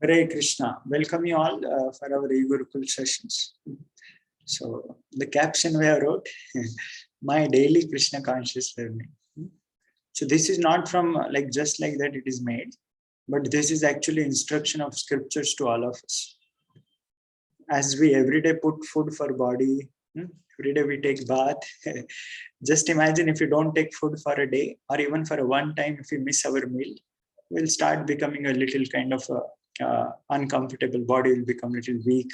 Hare Krishna. Welcome you all for our e-Gurukul sessions. So the caption we have wrote, my daily Krishna conscious learning. So this is not from like just like that it is made, but this is actually instruction of scriptures to all of us. As we every day put food for body, every day we take bath. Just imagine if you don't take food for a day or even for a one time, if we miss our meal, we'll start becoming a little kind of uncomfortable. Body will become a little weak.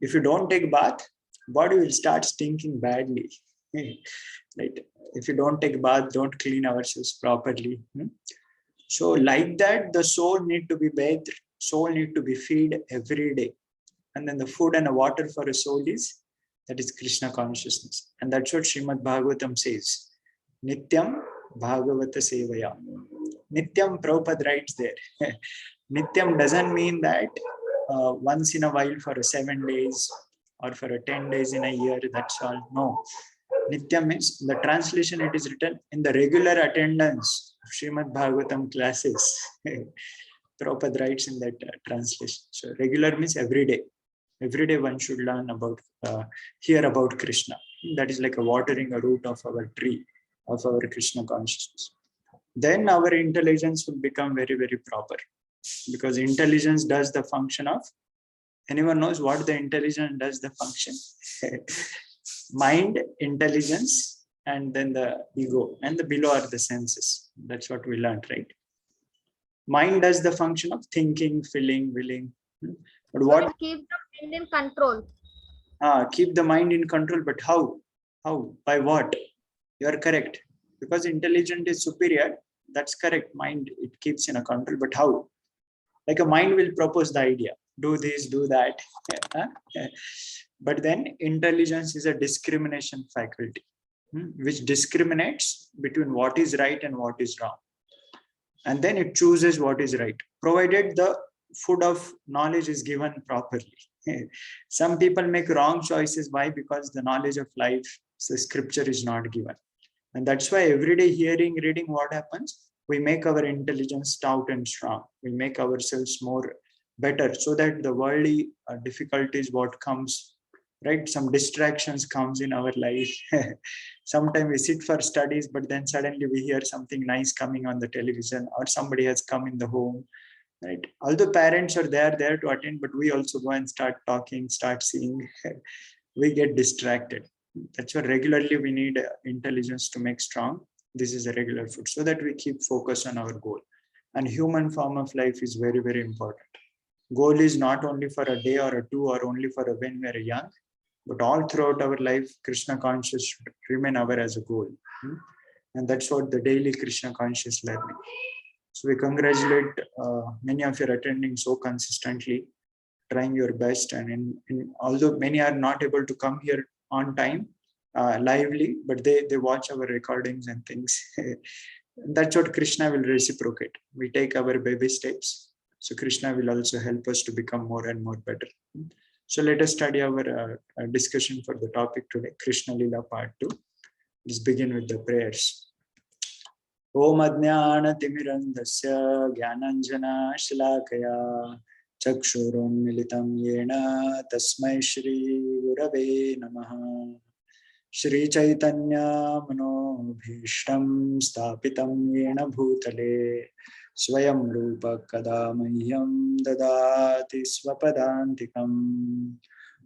If you don't take bath, body will start stinking badly. Right? If you don't take bath, don't clean ourselves properly. So like that, the soul need to be bathed, soul need to be fed every day. And then the food and the water for a soul is, that is Krishna consciousness. And that's what Srimad Bhagavatam says. Nityam Bhagavata Sevaya. Nityam, Prabhupada writes there. Nityam doesn't mean that once in a while for a 7 days or for a 10 days in a year, that's all. No. Nityam means, the translation, it is written in the regular attendance of Srimad Bhagavatam classes. Prabhupada writes in that translation. So regular means every day. Every day one should learn about, hear about Krishna. That is like a watering a root of our tree, of our Krishna consciousness. Then our intelligence will become very, very proper. Because intelligence does the function of, anyone knows what the intelligence does the function? Mind, intelligence, and then the ego, and the below are the senses. That's what we learned, right? Mind does the function of thinking, feeling, willing. But So what? it keeps the mind in control. Keep the mind in control, but how? How? By what? You are correct. Because intelligence is superior, that's correct. Mind, it keeps in a control, but how? Like a mind will propose the idea, do this, do that. But then intelligence is a discrimination faculty, which discriminates between what is right and what is wrong. And then it chooses what is right, provided the food of knowledge is given properly. Some people make wrong choices. Why? Because the knowledge of life, the scripture is not given. And that's why every day hearing, reading, what happens? We make our intelligence stout and strong. We make ourselves more better, so that the worldly difficulties, what comes, right? Some distractions comes in our life. Sometimes we sit for studies, but then suddenly we hear something nice coming on the television, or somebody has come in the home, right? Although parents are there to attend, but we also go and start talking, start seeing. We get distracted. That's why regularly we need intelligence to make strong. This is a regular food, so that we keep focus on our goal. And human form of life is very, very important. Goal is not only for a day or a two, or only for a when we are young, but all throughout our life, Krishna conscious should remain our as a goal. And that's what the daily Krishna conscious learning. So we congratulate many of you are attending so consistently, trying your best. And although many are not able to come here on time, lively, but they watch our recordings and things. That's what Krishna will reciprocate. We take our baby steps. So Krishna will also help us to become more and more better. So let us study our discussion for the topic today, Krishna Lila part 2. Let's begin with the prayers. Om Ajnana-timirandasya Jnananjana-shalakaya Chakshurunmilitam Yena Tasmai Shri Gurave Namaha. Shri Chaitanya Manobhishtam Stapitam Yena Bhutale Swayam Rupa Kada Mahyam Dadati Swapadantikam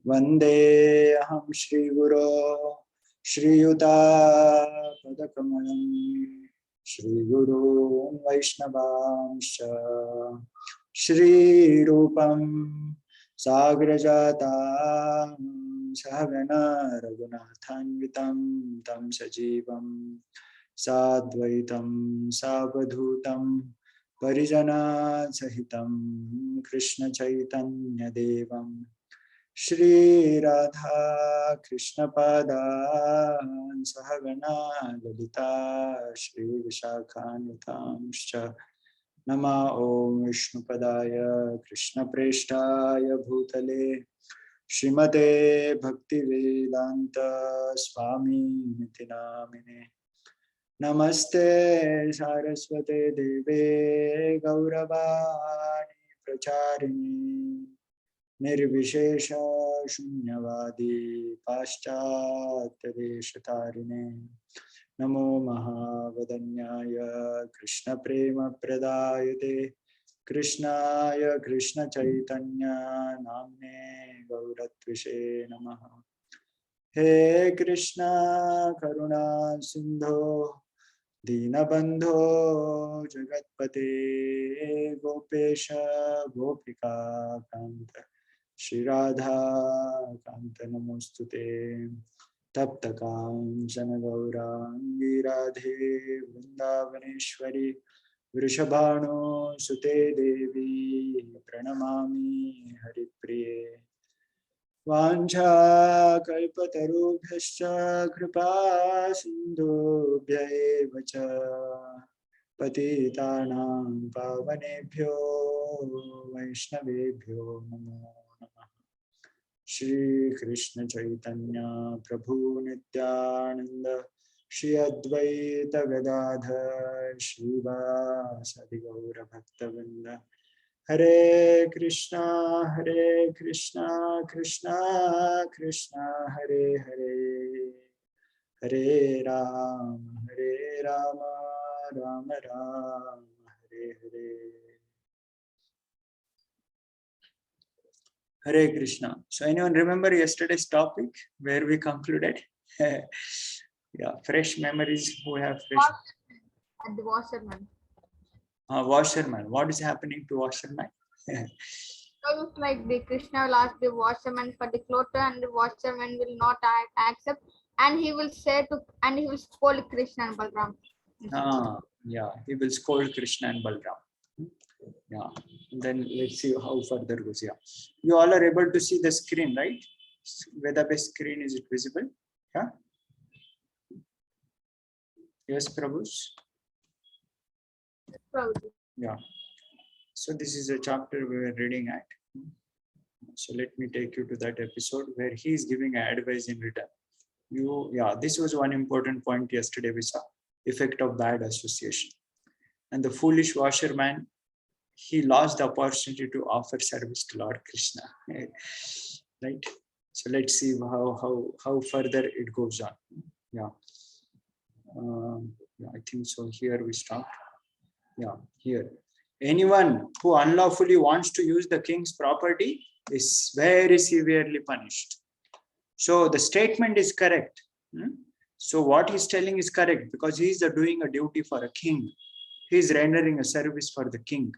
Vande Aham Shri Guru Shri Yuta Padakamalam Shri Guru Vaishnavansha Shri Rupam Sagrajata Sahagana Raghunathanvitam Tam Sajivam Sadvaitam Savadhutam Parijana Sahitam Krishna Chaitanya Devam Shri Radha Krishna Padan Sahagana Lalita Shri Vishakhanutamscha Nama Om Vishnu Padaya Krishna Preshtaya Bhutale Shrimate Bhaktivedanta Swami Niti Namine Namaste Saraswate Deve Gauravani brahmacharine nirvishesha shunyavadi paschatyadeshatarine namo mahavadanyaya krishna prema pradayate krishnaya krishna chaitanya namne gauratvise namaha. He Krishna karuna sindho Dinabandho Jagatpate Gopesha Gopika Kanta Shri Radha Kanta Namostute Tapta Kanchana Gaurangi Radhe Vrindavaneshwari Vrishabhanu Sute Devi Pranamami Haripriye Vancha kalpatarubhyascha kripa sindhubhya eva cha patitanam pavanebhyo vaishnavebhyo namo namah. Shri Krishna Chaitanya Prabhu Nityananda Shri Advaita Gadadhar Shivasadi Gaura Bhaktavrinda. Hare Krishna Krishna Krishna Hare Hare Hare Rama Rama Rama Hare Hare. Hare Krishna. So anyone remember yesterday's topic where we concluded? Yeah, fresh memories. Who have fresh? At the washerman. Washerman. What is happening to washerman? So it's like the Krishna will ask the washerman for the clothes, and the washerman will not accept, and he will say to, and he will scold Krishna and Balram. Yeah, he will scold Krishna and Balram. Yeah, and then let's see how further goes. Yeah, you all are able to see the screen, right? Veda-based screen, is it visible? Yeah. Yes, Prabhus. Yeah. So this is a chapter we were reading at. So let me take you to that episode where he is giving advice in return. This was one important point yesterday we saw, effect of bad association. And the foolish washerman, he lost the opportunity to offer service to Lord Krishna. Right? So let's see how further it goes on. Yeah. I think so. Here we start. Yeah, here. Anyone who unlawfully wants to use the king's property is very severely punished. So the statement is correct. So what he's telling is correct because he's doing a duty for a king. He's rendering a service for the king.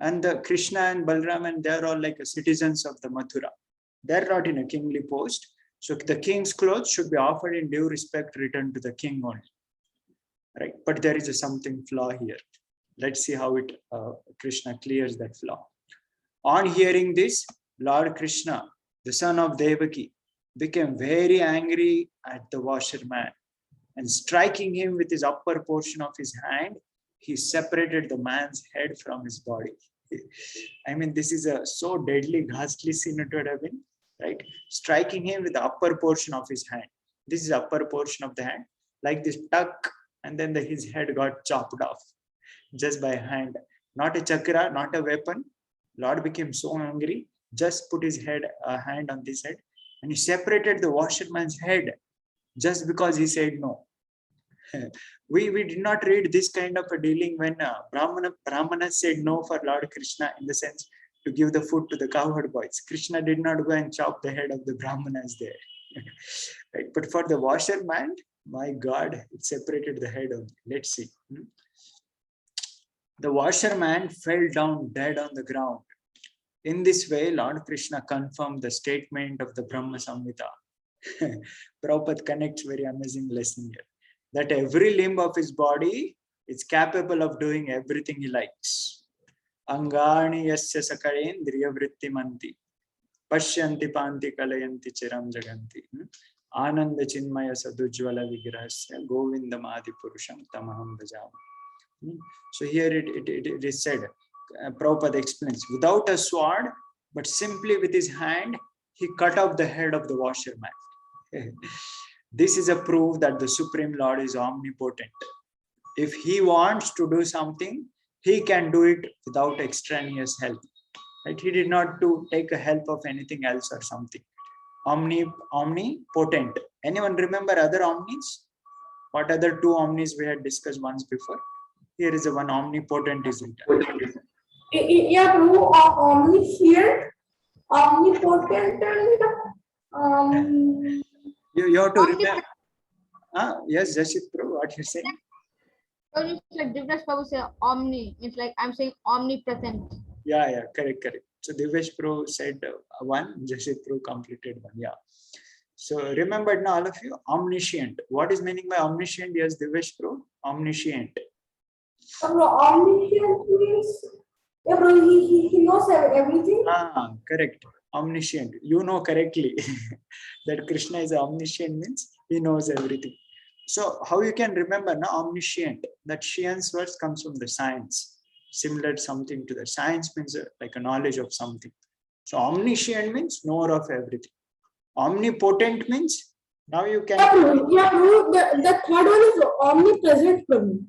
And the Krishna and Balram, they're all like citizens of the Mathura. They're not in a kingly post. So the king's clothes should be offered in due respect, returned to the king only. Right? But there is something flaw here. Let's see how Krishna clears that flaw. On hearing this, Lord Krishna, the son of Devaki, became very angry at the washerman, and striking him with his upper portion of his hand, he separated the man's head from his body. I mean, this is a so deadly, ghastly sin it would have been, right? Striking him with the upper portion of his hand. This is upper portion of the hand, like this tuck, and then his head got chopped off just by hand. Not a chakra, not a weapon. Lord became so angry, just put his hand on this head, and he separated the washerman's head just because he said no. We did not read this kind of a dealing when Brahmana said no for Lord Krishna, in the sense to give the food to the cowherd boys. Krishna did not go and chop the head of the Brahmanas there. Right? But for the washerman, my God, it separated the head only. Let's see. The washerman fell down dead on the ground. In this way, Lord Krishna confirmed the statement of the Brahma Samhita. Prabhupada connects very amazing lesson here. That every limb of his body is capable of doing everything he likes. Angani yasya sakarendriya vritti manti. Pashyanti panti kalayanti chiram jaganti. Ananda chinmaya sadujvala vigrahasya govindamadi purusham tamaham bhajami. So here it is said, Prabhupada explains, without a sword, but simply with his hand, he cut off the head of the washerman. This is a proof that the Supreme Lord is omnipotent. If he wants to do something, he can do it without extraneous help. right? He did not to take a help of anything else or something. Omnipotent. Anyone remember other omnis? What other two omnis we had discussed once before? Here is a one omnipotent is written. Yeah, Prabhu, omniscient, omnipotent, and You have to Omnipresent. remember. Yes, Jashit Prabhu, what you saying? So it's like Divyash Prabhu say omni, means like I'm saying omnipresent. Yeah, correct. So Divyesh Pro said one, Jashit Pro completed one. Yeah. So remember now, all of you, omniscient. What is meaning by omniscient? Yes, Divyesh Pro, omniscient. omniscient means, yeah, bro, he knows everything. Correct. Omniscient. You know correctly that Krishna is omniscient means he knows everything. So how you can remember now omniscient? That science words comes from the science, similar something to the science means like a knowledge of something. So omniscient means knower of everything. Omnipotent means now you can. Yeah, bro, the third one is omnipresent, Prabhu.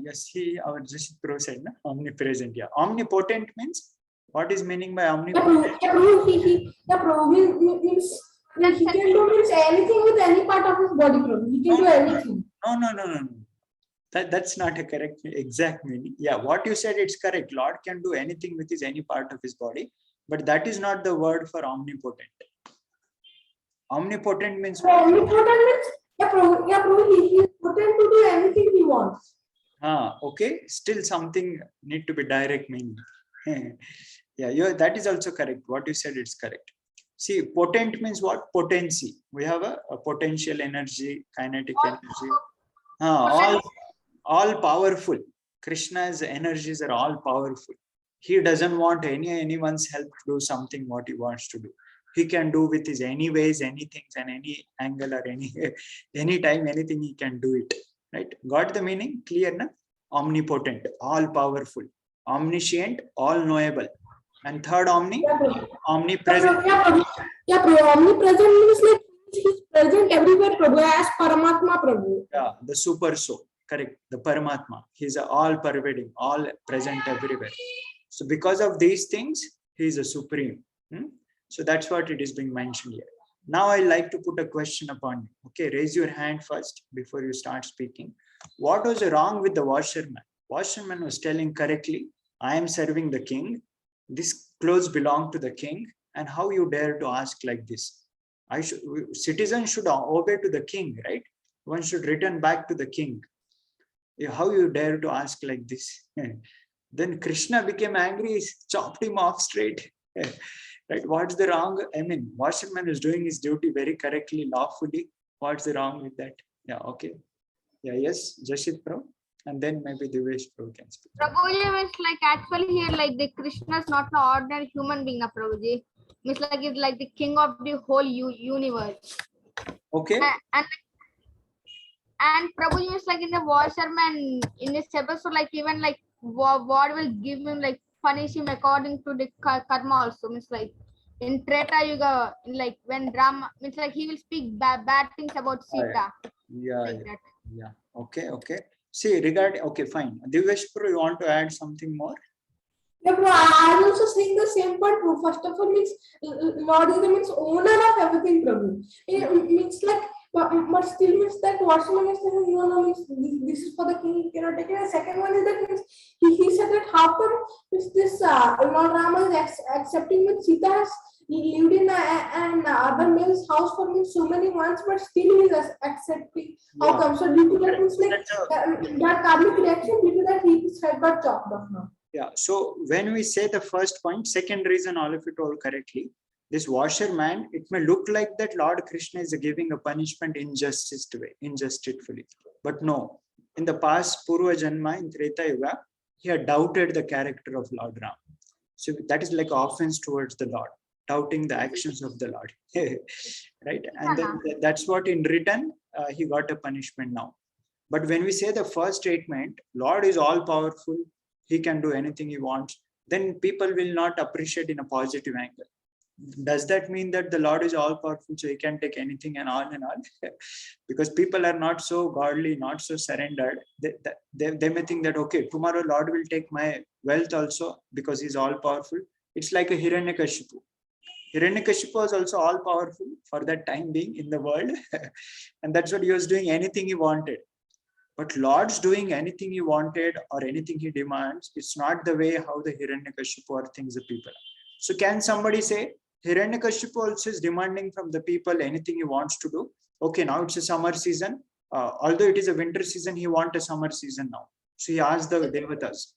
Yes, our Jashit Pro said na? Omnipresent. Yeah, omnipotent means what is meaning by omnipotent? Yeah, bro, he means he can do means anything with any part of his body, Prabhu. He can do anything. No. That's not a correct exact meaning. Yeah, what you said, it's correct. Lord can do anything with his any part of his body, but that is not the word for omnipotent. Omnipotent means what? Omnipotent means bro, he is potent to do anything he wants. Okay. Still something need to be direct meaning. Yeah, that is also correct. What you said, it's correct. See, potent means what? Potency. We have a potential energy, kinetic energy. All powerful. Krishna's energies are all powerful. He doesn't want anyone's help to do something what he wants to do. He can do with his any ways, anything, and any angle or any time, anything he can do it. Right? Got the meaning? Clear, na? Omnipotent, all powerful, omniscient, all knowable. And third omnipresent. Yeah, bro, omnipresent means like he's present everywhere, Prabhu, as Paramatma, Prabhu. Yeah, the super soul. Correct. The Paramatma. He's all pervading, all present everywhere. So because of these things, he is a supreme. So that's what it is being mentioned here. Now I like to put a question upon you. Okay, raise your hand first before you start speaking. What was wrong with the washerman? Washerman was telling correctly, I am serving the king. This clothes belong to the king. And how you dare to ask like this? Citizens should obey to the king, right? One should return back to the king. How you dare to ask like this? Then Krishna became angry, chopped him off straight. Right? What's the wrong? I mean, washerman is doing his duty very correctly, lawfully. What's the wrong with that? Yeah, okay. Yeah, yes, Jashit Pro. And then maybe Divyesh Pro can speak. Prabhuji means like actually here like the Krishna is not an ordinary human being, Prabhuji. Means like it's like the king of the whole universe. Okay. And Prabhuji is like in the washerman in this episode, like even like what will give him like punish him according to the karma also. Means like in Treta Yuga, like when Rama means like he will speak bad things about Sita. Yeah. Okay. See, okay, fine. Divyesh Pro, you want to add something more? Yeah, bro, I also saying the same point, bro. First of all, means Lord is the means owner of everything, Prabhu. It means like, but still means that washerman is saying, no, means this is for the king, you cannot take it. And second one is that means he said that how come means this Lord Rama is accepting with Sita has lived in an other male's house for means so many months, but still he is accepting. How come? So due to that means like that karmic reaction, due to that his head got chopped off now. Yeah, so when we say the first point, second reason, all of it told correctly, this washerman, it may look like that Lord Krishna is giving a punishment injustifiably. But no, in the past Purva Janma in Treta Yuga, he had doubted the character of Lord Ram. So that is like offense towards the Lord, doubting the actions of the Lord. Right? And then that's what in return, he got a punishment now. But when we say the first statement, Lord is all powerful, he can do anything he wants, then people will not appreciate in a positive angle. Does that mean that the Lord is all powerful, so he can take anything and all? Because people are not so godly, not so surrendered. They may think that, okay, tomorrow Lord will take my wealth also because he's all powerful. It's like a Hiranyakashipu. Hiranyakashipu was also all powerful for that time being in the world. And that's what he was doing, anything he wanted. But Lord's doing anything he wanted or anything he demands, it's not the way how the Hiranyakashipu or things the people. So can somebody say, Hiranyakashipu also is demanding from the people anything he wants to do? Okay, now it's a summer season. Although it is a winter season, he wants a summer season now. So he asks the Devatas.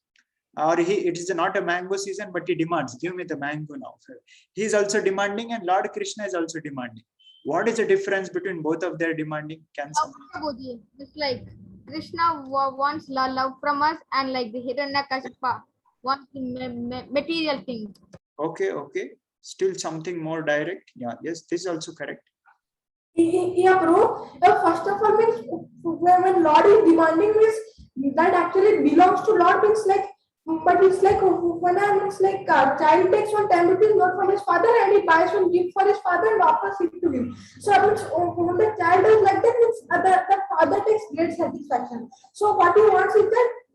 Or it is not a mango season, but he demands, give me the mango now. He is also demanding and Lord Krishna is also demanding. What is the difference between both of their demanding? Can somebody? Prabhuji, it's like Krishna wants love from us, and like the Hiranyakashipu wants the material things. Okay. Still something more direct. Yeah, yes, this is also correct. Yeah, bro. First of all, means when Lord is demanding means that actually belongs to Lord means like, but it's like when I means like child takes 10 rupees note from his father and he buys one gift for his father and offers it to him. So means when the child is like that, means the father takes great satisfaction. So what he wants is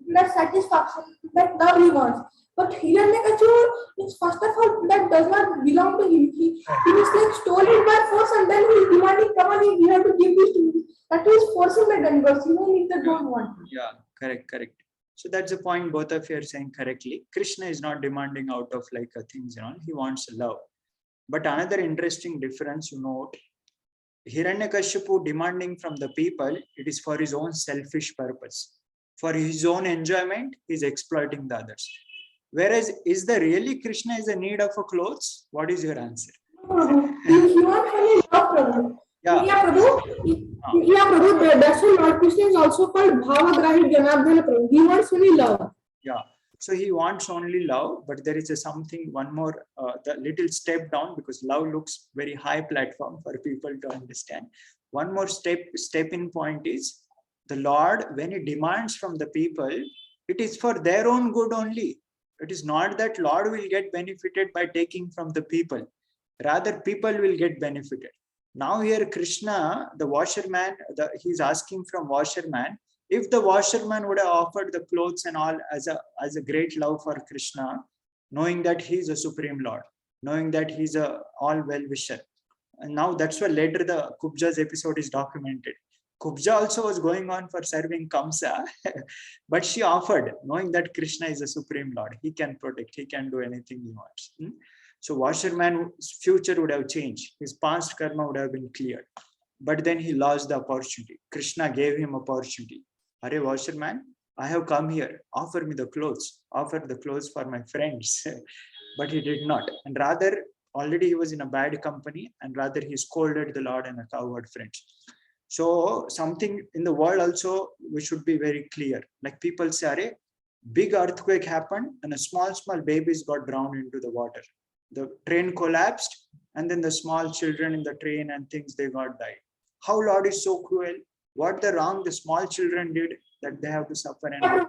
that satisfaction, that love he wants. But Hiranyakashipu is first of all that does not belong to him. He is like stolen by force and then he is demanding, come on, you have to give this to me. That is forcing the Gangars, even if they don't want. Yeah, correct. So that's the point both of you are saying correctly. Krishna is not demanding out of like things, he wants love. But another interesting difference, note, Hiranyakashipu demanding from the people, it is for his own selfish purpose. For his own enjoyment, he is exploiting the others. Whereas, is the really Krishna is a need of a clothes? What is your answer? He wants only love, Prabhu. Yeah. Prabhu, that's why Lord Krishna is also called Bhavagrahi Janardhana Prabhu. He wants only love. Yeah. So he wants only love, but there is one more, the little step down, because love looks very high platform for people to understand. One more step in point is the Lord, when he demands from the people, it is for their own good only. It is not that Lord will get benefited by taking from the people. Rather, people will get benefited. Now here Krishna, the washerman, he's asking from washerman, if the washerman would have offered the clothes and all as a great love for Krishna, knowing that he's a supreme Lord, knowing that he's a all well-wisher. And now that's why later the Kubja's episode is documented. Kubja also was going on for serving Kamsa, but she offered, knowing that Krishna is a supreme Lord. He can protect, he can do anything he wants. So washerman's future would have changed. His past karma would have been cleared. But then he lost the opportunity. Krishna gave him opportunity. Arey washerman, I have come here. Offer me the clothes. Offer the clothes for my friends. But he did not. And rather, already he was in a bad company, and rather he scolded the Lord and a coward friends. So something in the world also, we should be very clear. Like people say, Arey, big earthquake happened and a small babies got drowned into the water. The train collapsed, and then the small children in the train and things, they got died. How Lord is so cruel? What the wrong the small children did that they have to suffer and yeah.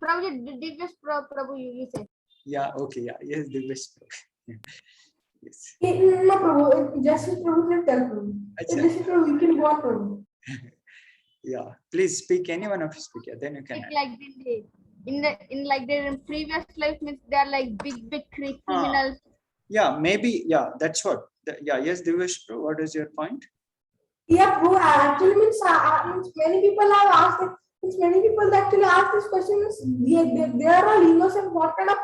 Prabhu, Prabhu, you said. Yeah, okay, yeah, yes, the best. Yes. No, Prabhu, just Prabhu can tell Prabhu. Just Prabhu, you can go on, Prabhu. Yeah, please speak. Anyone of you speak. Yeah, then you can. Like in like their previous life means they're like big criminals. Yeah, maybe. Yeah, that's what. Yeah, yes, Divesh, what is your point? Yeah, bro. Actually, means many people have asked. Many people actually ask this question. They are all innocent. What kind of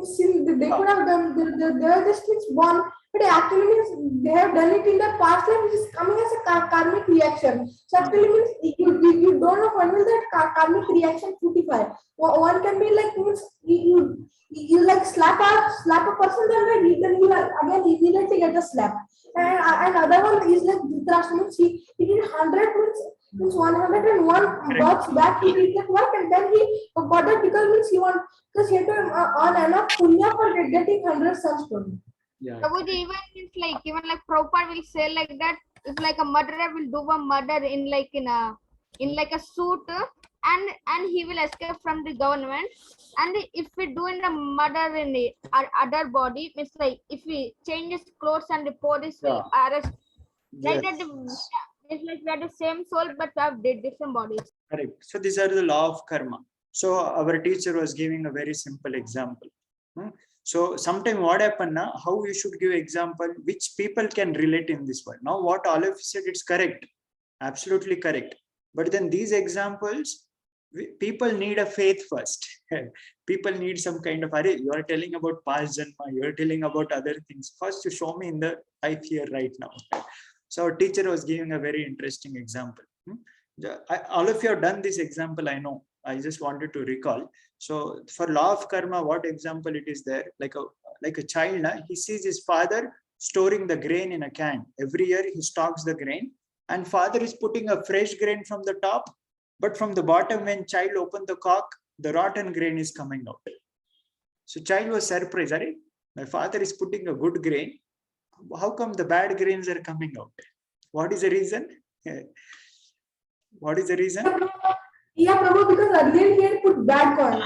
sin they could have done? They are just born, but actually means they have done it in the past life, which is coming as a karmic reaction. So actually means you don't know when will that karmic reaction fructify. One can be like means you like slap a person, then you again immediately get a slap. And other one is like Dhritarashtra, means he did 100 means 101 bucks back, he did that work, and then he got that because means because he had to earn enough punya for getting 100 sons from him. Yeah. Even Prabhupada will say like that, if like a murderer will do a murder in a suit, and he will escape from the government, and if we do in a murder in the other body, it's like if we change his clothes and the police will arrest. Like that, It's like we are the same soul, but we have different bodies. Correct. So these are the law of karma. So our teacher was giving a very simple example. So sometime what happened now, how you should give example, which people can relate in this world. Now what all of you said, it's correct. Absolutely correct. But then these examples, people need a faith first. People need some kind of, you are telling about past janma, you are telling about other things. First you show me in the life here right now. So our teacher was giving a very interesting example. All of you have done this example, I know. I just wanted to recall. So for law of karma, what example it is there? Like a child, he sees his father storing the grain in a can. Every year he stocks the grain, and father is putting a fresh grain from the top, but from the bottom, when child opened the cork, the rotten grain is coming out. So child was surprised. My father is putting a good grain. How come the bad grains are coming out? What is the reason? What is the reason? Yeah, Prabhu, because earlier he had put bad coins.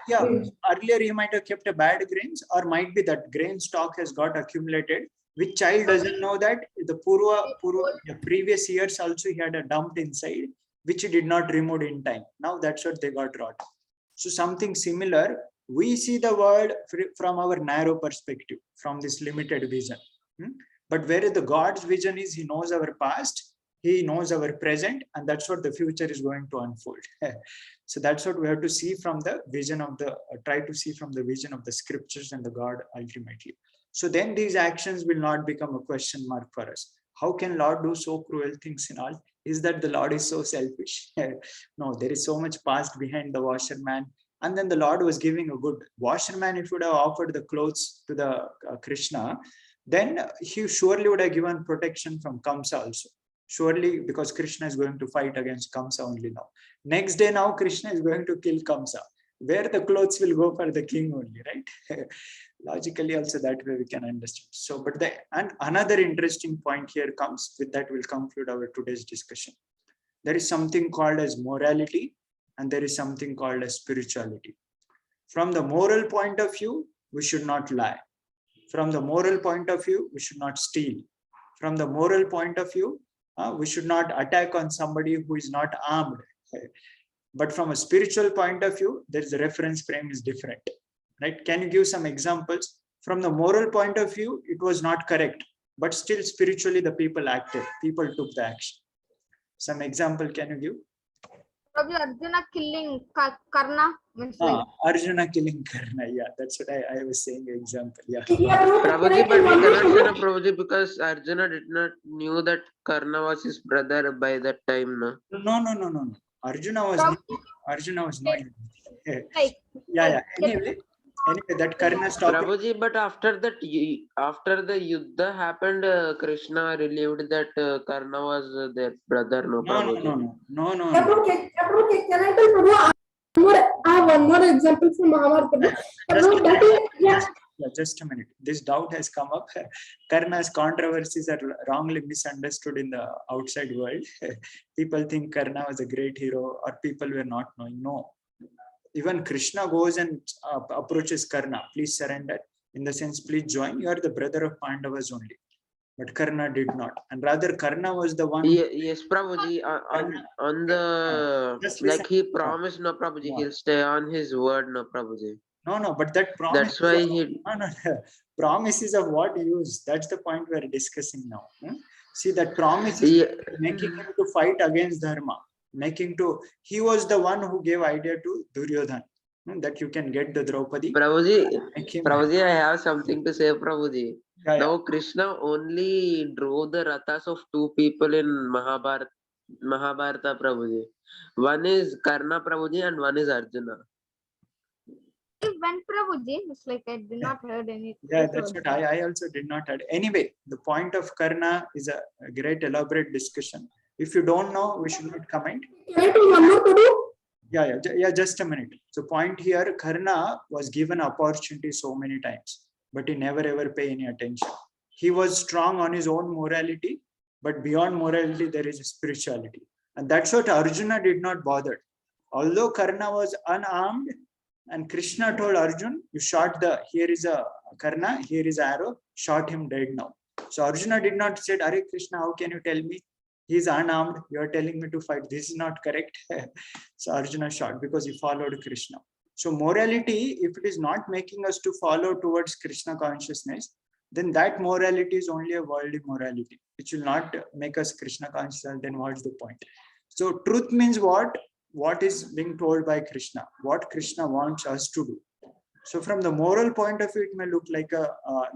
Yeah. Earlier he might have kept a bad grains, or might be that grain stock has got accumulated, which child doesn't know that the the previous years also he had a dumped inside, which he did not remove in time. Now that's what they got rot. So something similar, we see the world from our narrow perspective, from this limited vision. But where the God's vision is, he knows our past, he knows our present, and that's what the future is going to unfold. So that's what we have to see from the vision of the, try to see from the vision of the scriptures and the God ultimately. So then these actions will not become a question mark for us. How can Lord do so cruel things in all? Is that the Lord is so selfish? No, there is so much past behind the washerman. And then the Lord was giving a good washerman. If he would have offered the clothes to the Krishna, then he surely would have given protection from Kamsa also. Surely, because Krishna is going to fight against Kamsa only now. Next day now, Krishna is going to kill Kamsa. Where the clothes will go for the king only, right? Logically also that way we can understand. So, but and another interesting point here comes, with that we'll conclude our today's discussion. There is something called as morality, and there is something called as spirituality. From the moral point of view, we should not lie. From the moral point of view, we should not steal. From the moral point of view, we should not attack on somebody who is not armed. But from a spiritual point of view, there is a reference frame is different, right? Can you give some examples? From the moral point of view, it was not correct, but still spiritually the people acted, people took the action. Some example can you give? Probably Arjuna killing Karna. Arjuna killing Karna, yeah, that's what I was saying example, yeah. Prabhuji, but we cannot say no, Prabhuji, because Arjuna did not knew that Karna was his brother by that time, no? No. Arjuna was knowing. Yeah. Anyway, that Karna stopped. Prabhuji, but after that, after the Yuddha happened, Krishna relieved that Karna was their brother, no, Prabhuji? No. Can I tell Prabhu? I have one more example from Mahabharata. Just a minute. This doubt has come up. Karna's controversies are wrongly misunderstood in the outside world. People think Karna was a great hero, or people were not knowing. No. Even Krishna goes and approaches Karna. Please surrender. In the sense, please join. You are the brother of Pandavas only. But Karna did not. And rather, Karna was the one. Yes, Prabhuji. On the, like he promised, no, Prabhuji, he'll stay on his word, no, Prabhuji. No, but that promise. That's why he. No. Promises of what use? That's the point we're discussing now. See, that promise is making him to fight against Dharma. He was the one who gave idea to Duryodhan that you can get the Draupadi. Prabhuji, I have something to say, Prabhuji. Yeah. Now Krishna only drove the rathas of two people in Mahabharata, Prabhuji. One is Karna, Prabhuji, and one is Arjuna. When Prabhuji, it's like I did not heard anything. Yeah, that's what I also did not heard. Anyway, the point of Karna is a great elaborate discussion. If you don't know, we should not comment. Can I tell one more Prabhu? Yeah, just a minute. So point here, Karna was given opportunity so many times, but he never ever pay any attention. He was strong on his own morality, but beyond morality, there is a spirituality. And that's what Arjuna did not bother. Although Karna was unarmed, and Krishna told Arjun, you shot here is a Karna, here is arrow, shot him dead now. So Arjuna did not say, Are Krishna, how can you tell me? He's unarmed. You are telling me to fight. This is not correct. So Arjuna shot because he followed Krishna. So morality, if it is not making us to follow towards Krishna consciousness, then that morality is only a worldly morality, which will not make us Krishna conscious. Then what's the point? So truth means what? What is being told by Krishna? What Krishna wants us to do. So from the moral point of view, it may look like a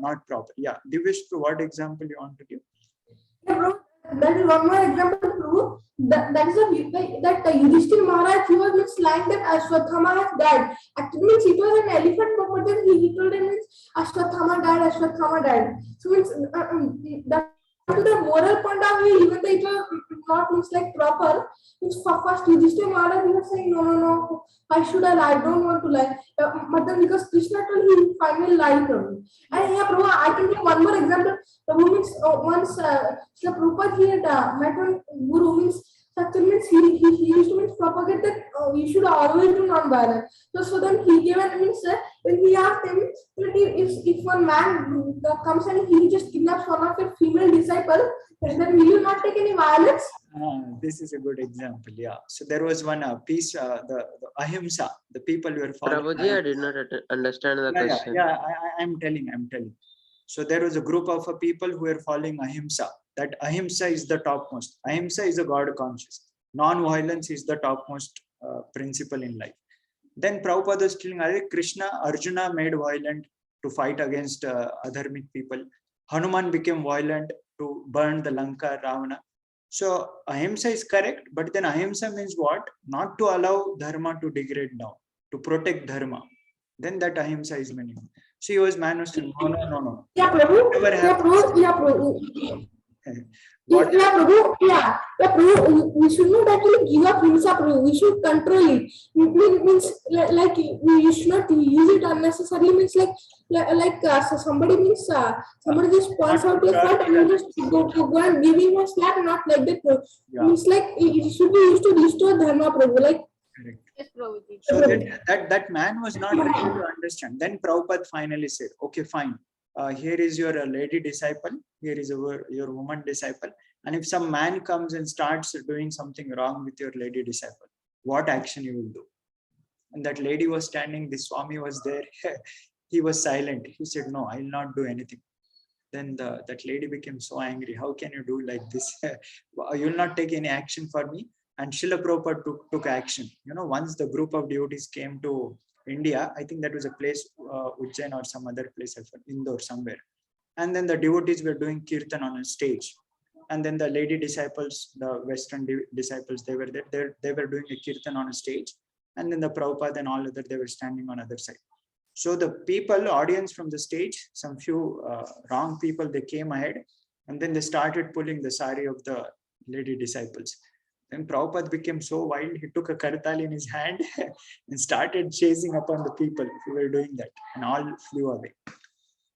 not proper. Yeah, Divesh, what example you want to give? Yeah, bro. That is one more example, bro. That is that Yudhishthir Maharaj, he was lying that Ashwatthama has died. Actually, means it was an elephant, but then he told him means Ashwatthama died. Ashwatthama died. So means that to the moral point of view, even though it was not means like proper. Means first Yudhishthir Maharaj, he was saying no. Why should I lie? I don't want to lie. But then because Krishna told he finally lied to me. And yeah, bro, I can give one more example. The means once the Prabhupada he had met one guru means Satya means he used to means propagate that you should always do non-violence. So then he gave an means when he asked him that if one man comes and he just kidnaps one of your female disciples, then will you not take any violence? This is a good example. Yeah. So there was one piece, the ahimsa, the people who were following. Prabhuji, I did not understand the question. I'm telling. So there was a group of people who were following ahimsa. That ahimsa is the topmost. Ahimsa is a God conscious. Non-violence is the topmost principle in life. Then Prabhupada is telling, Arjuna made violent to fight against adharmic people. Hanuman became violent to burn the Lanka, Ravana. So ahimsa is correct, but then ahimsa means what? Not to allow dharma to degrade down, to protect dharma. Then that ahimsa is meaning. So he was man was saying, no. Yeah, Prabhu. Yeah, Prabhu. Prabhu, we should not actually give up himsa, Prabhu. We should control it. It means like we should not use it unnecessarily. Means somebody means somebody just points out your fault and you just go and give him a slap, not like that. Means like it should be used to restore dharma, Prabhu. Like. Correct. Yes, Prabhuji. So that man was not ready to understand. Then Prabhupada finally said, okay, fine. Here is your lady disciple. Here is your woman disciple. And if some man comes and starts doing something wrong with your lady disciple, what action you will do? And that lady was standing. The Swami was there. He was silent. He said, no, I will not do anything. Then that lady became so angry. How can you do like this? You will not take any action for me. And Srila Prabhupada took action. Once the group of devotees came to India, I think that was a place, Ujjain or some other place, Indore somewhere. And then the devotees were doing kirtan on a stage. And then the lady disciples, the Western disciples, they were there. They were doing a kirtan on a stage. And then the Prabhupada and all other, they were standing on other side. So the people, audience from the stage, some few wrong people, they came ahead. And then they started pulling the sari of the lady disciples. Then Prabhupada became so wild, he took a kartal in his hand and started chasing upon the people who were doing that, and all flew away.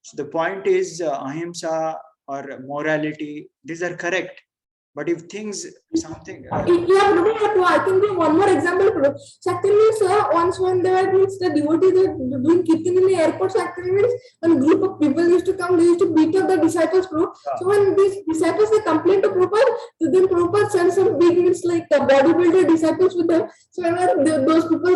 So the point is, ahimsa or morality, these are correct. But if things, something... I can give one more example. Actually means once when there means the devotees are doing kirtan in the airport, so actually means when a group of people used to come, they used to beat up the disciples, bro. So when these disciples, they complained to Prabhupada, then Prabhupada sent some big means like the bodybuilder disciples with them. So when those people,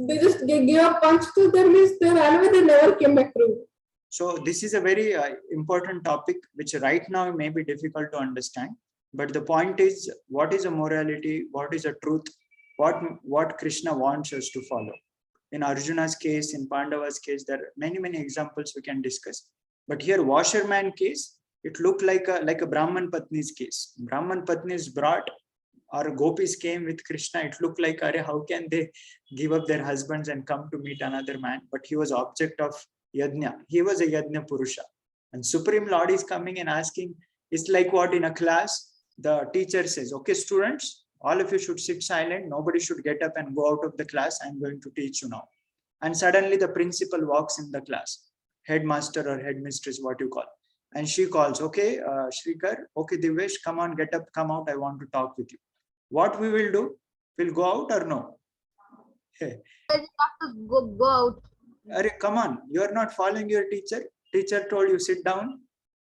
they just gave a punch to them, means they ran away, they never came back through. So this is a very important topic, which right now may be difficult to understand. But the point is, what is a morality? What is a truth? What Krishna wants us to follow? In Arjuna's case, in Pandava's case, there are many examples we can discuss. But here, washerman case, it looked like a Brahman Patni's case. Brahman Patnis brought, or gopis came with Krishna. It looked like, how can they give up their husbands and come to meet another man? But he was object of yajna. He was a yajna purusha. And Supreme Lord is coming and asking, it's like what in a class? The teacher says, okay, students, all of you should sit silent. Nobody should get up and go out of the class. I'm going to teach you now. And suddenly the principal walks in the class, headmaster or headmistress, what you call. And she calls, okay, Shrikar, okay, Divesh, come on, get up, come out. I want to talk with you. What we will do? We'll go out or no? Hey. I just have to go out. Come on, you are not following your teacher. Teacher told you sit down.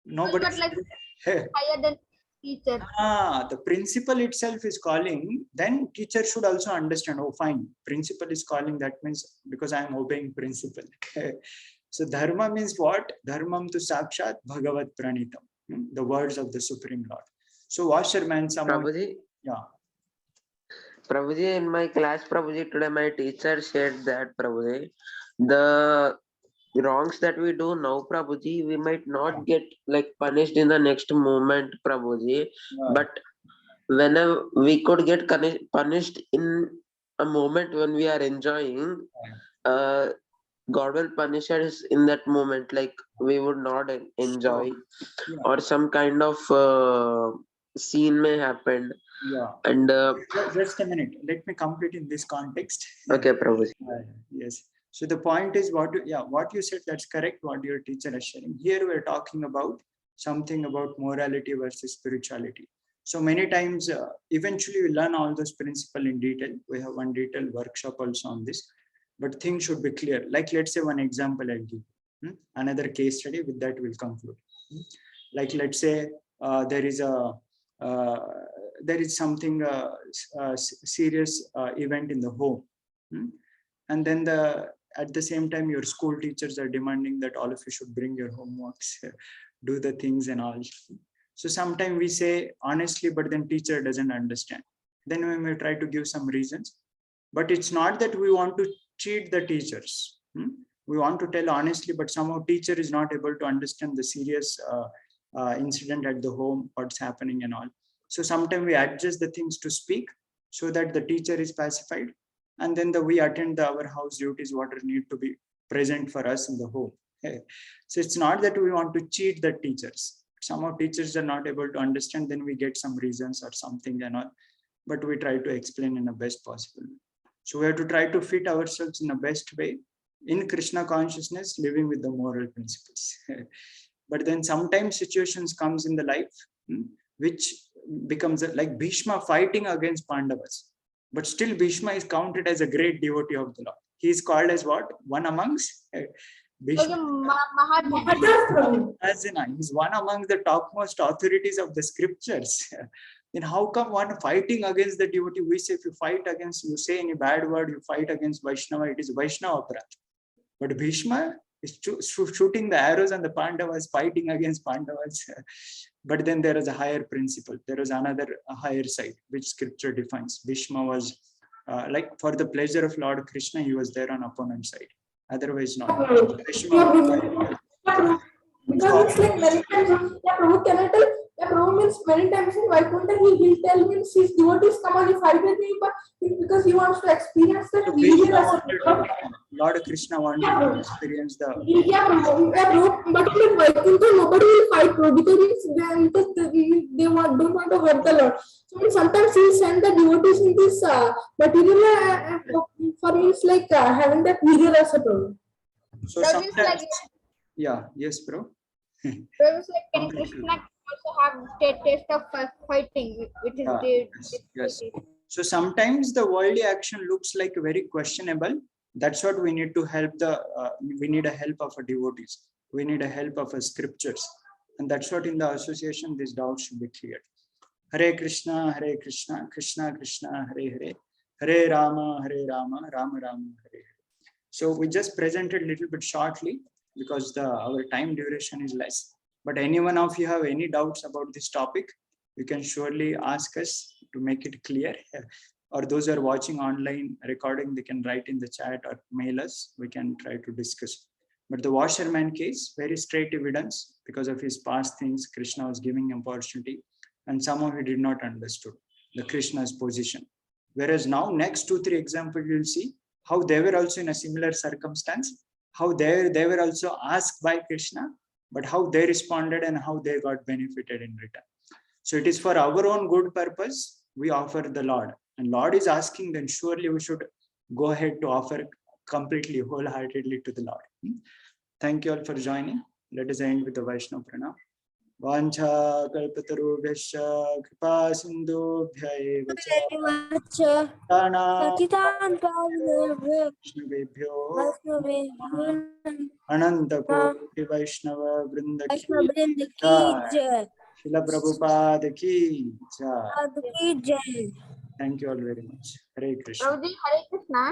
Nobody. But like Hey. higher than teacher. The principal itself is calling, then teacher should also understand, oh fine, principal is calling, that means because I am obeying principal. So dharma means what? Dharmam tu sakshat bhagavat pranitam. The words of the Supreme Lord. So washerman, someone, Prabhuji, yeah. Prabhuji, in my class, Prabhuji, today my teacher said that, Prabhuji, the wrongs that we do now, Prabhuji, we might not get like punished in the next moment, Prabhuji, but whenever we could get punished in a moment when we are enjoying, God will punish us in that moment, like we would not enjoy, Yeah. or some kind of scene may happen. Yeah. And Just a minute. Let me complete in this context. okay, Prabhuji. Yes. So the point is what you said, that's correct. What your teacher is sharing. Here we're talking about something about morality versus spirituality. So many times, eventually we learn all those principles in detail. We have one detailed workshop also on this, but things should be clear. Like let's say one example I'll give. Another case study, with that we'll conclude. Like let's say there is something serious event in the home, and then at the same time your school teachers are demanding that all of you should bring your homeworks, do the things and all. So sometimes we say honestly, but then teacher doesn't understand. Then we may try to give some reasons, but it's not that we want to cheat the teachers. We want to tell honestly, but somehow teacher is not able to understand the serious incident at the home, what's happening and all. So sometimes we adjust the things to speak so that the teacher is pacified, and then we attend our house duties, what need to be present for us in the home. So it's not that we want to cheat the teachers. Somehow teachers are not able to understand, then we get some reasons or something and all, but we try to explain in the best possible way. So we have to try to fit ourselves in the best way in Krishna consciousness, living with the moral principles. But then sometimes situations comes in the life which becomes like Bhishma fighting against Pandavas, but still Bhishma is counted as a great devotee of the Lord. He is called as what? One amongst Bhishma. He's one among the topmost authorities of the scriptures. Then how come one fighting against the devotee? We say if you fight against, you say any bad word, you fight against Vaishnava, it is Vaishnava Aparadh. But Bhishma is shooting the arrows and the Pandavas fighting against Pandavas. But then there is a higher principle. There is another higher side, which scripture defines. Bhishma was like for the pleasure of Lord Krishna, he was there on opponent side. Otherwise not. Bhishma, because it's like many times, Prabhu, can I tell? Prabhu means many times in Vaikuntha, he'll tell me his devotees come on, you fight with me, but because he wants to experience that Lord Krishna wanted to experience the. Prabhu, but in Vaikuntha, nobody will fight, Prabhu, because they don't want to hurt the Lord. So sometimes he'll send the devotees in this material for me, it's like having that video as a Prabhu. So sometimes, yeah, yes, bro. It was like, can Krishna also have taste of fighting, which is yes. So sometimes the worldly action looks like very questionable. That's what we need to help we need a help of a devotees. We need a help of a scriptures. And that's what in the association, these doubts should be cleared. Hare Krishna, Krishna Krishna, Hare Hare, Hare Rama, Rama Rama, Hare Hare. So we just presented a little bit shortly because our time duration is less. But anyone of you have any doubts about this topic, you can surely ask us to make it clear. Or those who are watching online recording, they can write in the chat or mail us. We can try to discuss. But the washerman case, very straight evidence because of his past things. Krishna was giving him opportunity, and somehow he did not understood the Krishna's position. Whereas now, next 2-3 examples you'll see how they were also in a similar circumstance, how they were also asked by Krishna, but how they responded and how they got benefited in return. So it is for our own good purpose we offer the Lord, and Lord is asking, then surely we should go ahead to offer completely, wholeheartedly to the Lord. Thank you all for joining. Let us end with the Vaishnava Pranam. Vancha kalpatarubhyascha kripa sindhubhya eva cha Ananta Koti Vaishnava Vrinda ki jai. Srila Prabhupada ki jai. Sadhu ki jai. Thank you all very much. Hare Krishna. Prabhuji, Hare Krishna.